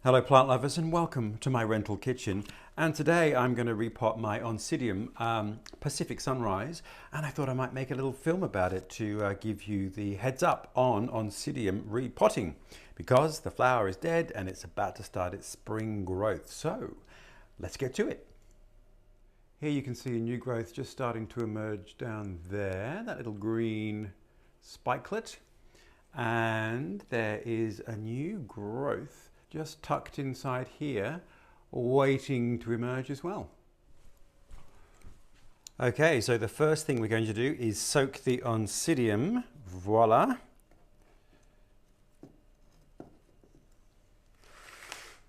Hello plant lovers and welcome to my rental kitchen, and today I'm going to repot my Oncidium Pacific Sunrise, and I thought I might make a little film about it to give you the heads up on Oncidium repotting, because the flower is dead and it's about to start its spring growth. So let's get to it. Here you can see a new growth just starting to emerge down there, that little green spikelet, and there is a new growth just tucked inside here, waiting to emerge as well. Okay, so the first thing we're going to do is soak the Oncidium. Voila.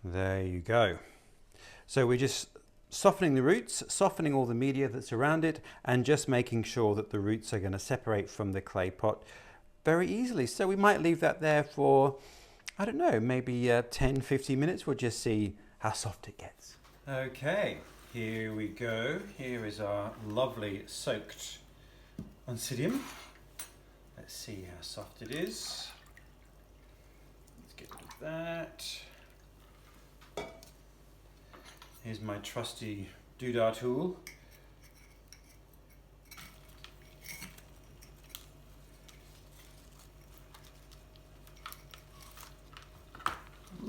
There you go. So we're just softening the roots, softening all the media that's around it, and just making sure that the roots are going to separate from the clay pot very easily. So we might leave that there for, I don't know, maybe 10-15 minutes. We'll just see how soft it gets. Okay, here we go. Here is our lovely soaked Oncidium. Let's see how soft it is. Let's get rid of that. Here's my trusty doodah tool.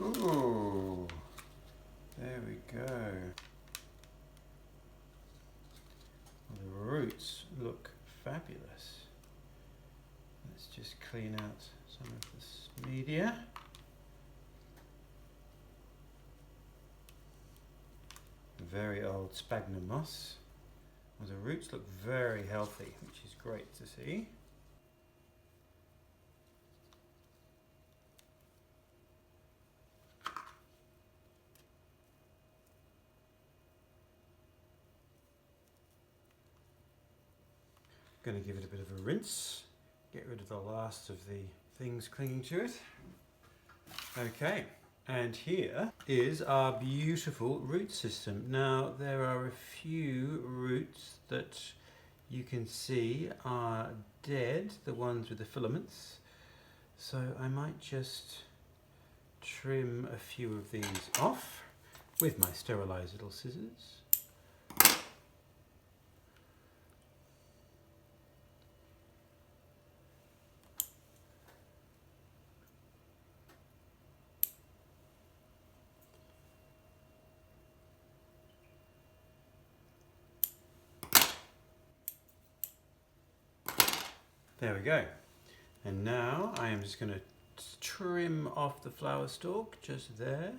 Ooh, there we go. The roots look fabulous. Let's just clean out some of this media. Very old sphagnum moss. Well, the roots look very healthy, which is great to see. Going to give it a bit of a rinse, get rid of the last of the things clinging to it. Okay, and here is our beautiful root system. Now there are a few roots that you can see are dead, the ones with the filaments, so I might just trim a few of these off with my sterilized little scissors. There we go. And now I am just going to trim off the flower stalk just there.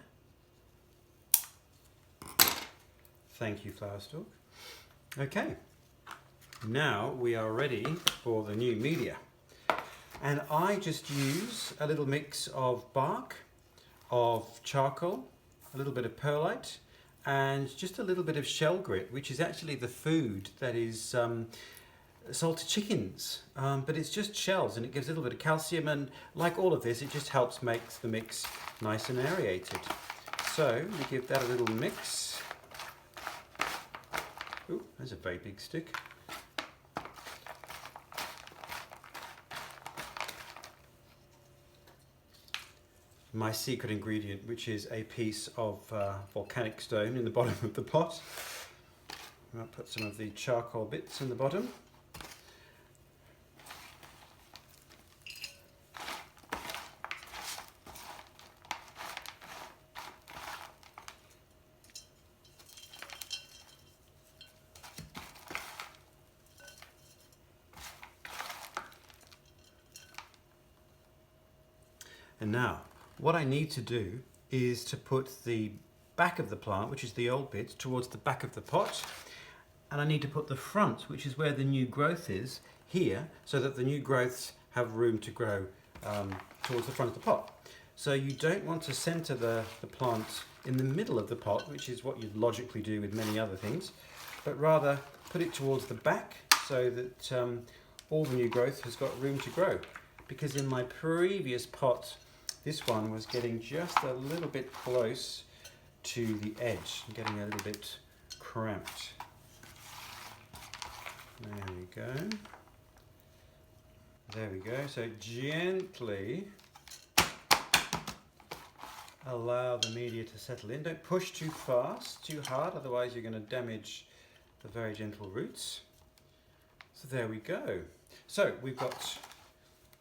Thank you, flower stalk. Okay, now we are ready for the new media. And I just use a little mix of bark, of charcoal, a little bit of perlite, and just a little bit of shell grit, which is actually the food that is sold to chickens, but it's just shells and it gives a little bit of calcium, and like all of this, it just helps make the mix nice and aerated. So we give that a little mix. Ooh, there's a very big stick. My secret ingredient, which is a piece of volcanic stone in the bottom of the pot. I'll put some of the charcoal bits in the bottom. And now, what I need to do is to put the back of the plant, which is the old bit, towards the back of the pot. And I need to put the front, which is where the new growth is, here, so that the new growths have room to grow towards the front of the pot. So you don't want to center the plant in the middle of the pot, which is what you'd logically do with many other things, but rather put it towards the back so that all the new growth has got room to grow. Because in my previous pot, this one was getting just a little bit close to the edge, getting a little bit cramped. There we go. There we go. So gently allow the media to settle in. Don't push too fast, too hard, otherwise you're going to damage the very gentle roots. So there we go. So we've got,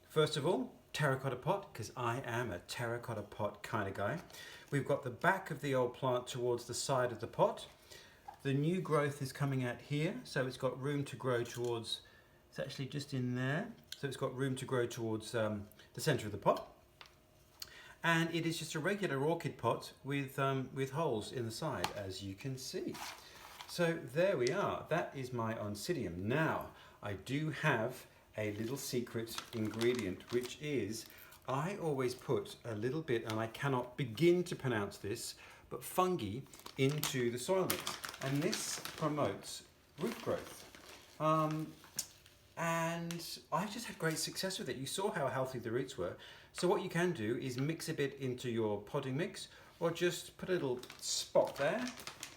first of all, terracotta pot, because I am a terracotta pot kind of guy. We've got the back of the old plant towards the side of the pot. The new growth is coming out here, so it's got room to grow towards, it's actually just in there, so it's got room to grow towards the centre of the pot. And it is just a regular orchid pot with holes in the side, as you can see. So there we are, that is my Oncidium. Now, I do have a little secret ingredient, which is, I always put a little bit, and I cannot begin to pronounce this, but fungi into the soil mix. And this promotes root growth. And I just had great success with it. You saw how healthy the roots were. So what you can do is mix a bit into your potting mix, or just put a little spot there,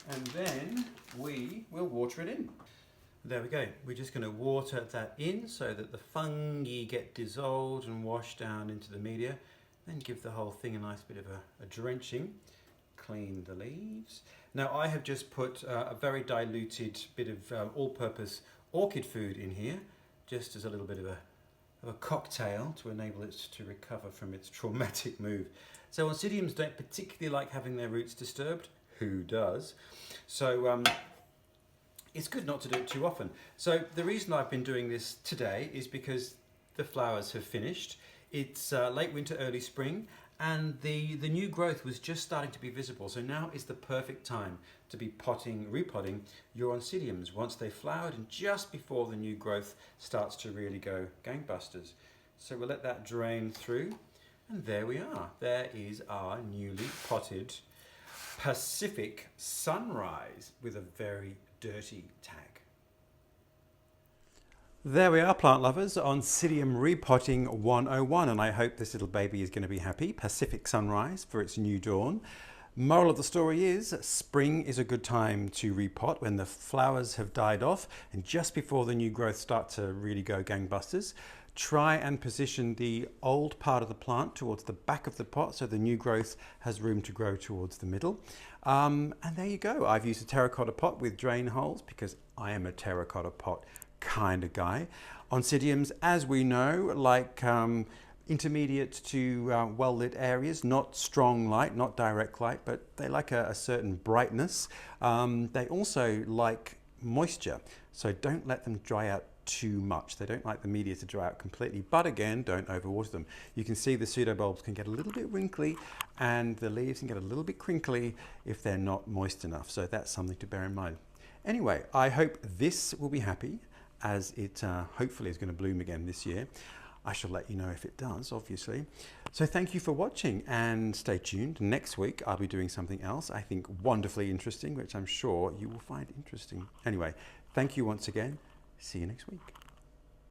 and then we will water it in. There we go. We're just going to water that in so that the fungi get dissolved and washed down into the media. Then give the whole thing a nice bit of a drenching. Clean the leaves. Now I have just put a very diluted bit of all-purpose orchid food in here, just as a little bit of a cocktail to enable it to recover from its traumatic move. So Oncidiums don't particularly like having their roots disturbed. Who does? So it's good not to do it too often. So the reason I've been doing this today is because the flowers have finished. It's late winter, early spring, and the new growth was just starting to be visible. So now is the perfect time to be repotting your Oncidiums once they've flowered and just before the new growth starts to really go gangbusters. So we'll let that drain through, and there we are. There is our newly potted Pacific Sunrise with a very dirty tag. There we are, plant lovers, Oncidium Repotting 101, and I hope this little baby is going to be happy. Pacific Sunrise for its new dawn. Moral of the story is, spring is a good time to repot when the flowers have died off and just before the new growth starts to really go gangbusters. Try and position the old part of the plant towards the back of the pot so the new growth has room to grow towards the middle. And there you go. I've used a terracotta pot with drain holes because I am a terracotta pot kind of guy. Oncidiums, as we know, like intermediate to well-lit areas, not strong light, not direct light, but they like a certain brightness. They also like moisture, so don't let them dry out too much. They don't like the media to dry out completely, but again, don't overwater them. You can see the pseudobulbs can get a little bit wrinkly and the leaves can get a little bit crinkly if they're not moist enough, so that's something to bear in mind. Anyway, I hope this will be happy, as it hopefully is going to bloom again this year. I shall let you know if it does, obviously. So thank you for watching, and stay tuned. Next week I'll be doing something else I think wonderfully interesting, which I'm sure you will find interesting. Anyway, thank you once again. See you next week.